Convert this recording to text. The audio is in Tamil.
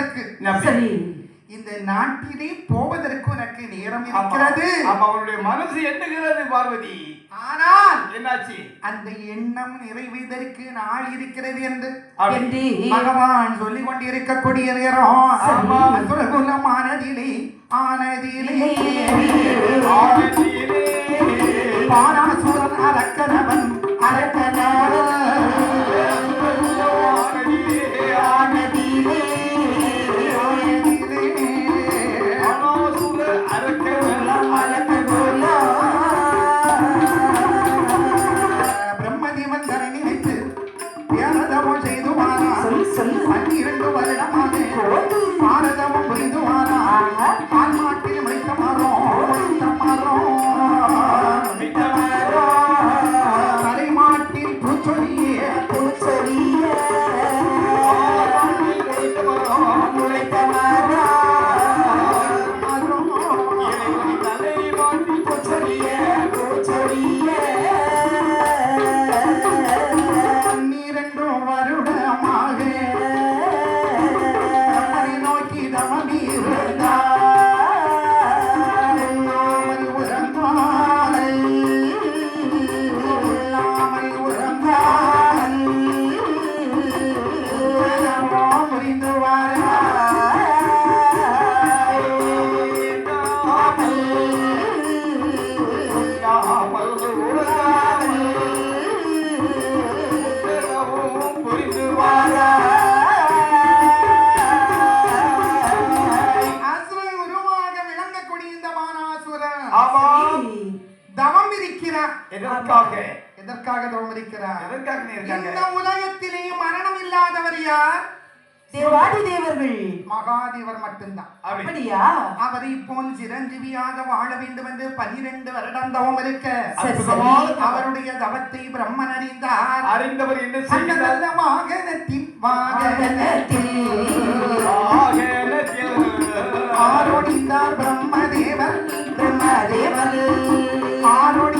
போவதற்கு சரி இந்த நாட்டிலே போவதற்கு உனக்கு நேரம் இருக்கிறது. அவனுடைய மனசு எண்ணுகிறது பார்வதி. ஆனால் என்னாச்சு? அந்த எண்ணம் நிறைவேறதற்கு நாள் இருக்கிறது என்று பகவான் சொல்லிக் கொண்டிருக்கக்கூடிய நேரம் சுரகுல ஆனதிலே பாராசூரன் அரக்கனவன் பிரம்மதேவன் தன்னை நினைத்து பேரதமும் செய்துவாரா 12 வருடமாக பாரதமும் புரிந்துவாரா ஆன்மாட்டில் முடித்த தலைமாட்டில் பூச்சொலியே எதற்காக தவம் இருக்கிறார்? இந்த உலகத்திலே மரணம் இல்லாதவர் யார்? தேவாதி தேவர்கள் மகாதேவர் மட்டும்தான். அப்படியா? அவரை போல் சிரஞ்சீவியாக வாழ வேண்டும் என்று 12 வருடம் தவம் இருக்க அவருடைய தவத்தை பிரம்மன் அறிந்தார். அறிந்தவர் என்ன செய்தார்? வாகனத்தில் ஆரோடிந்தார் பிரம்மதேவர். ஆரோடி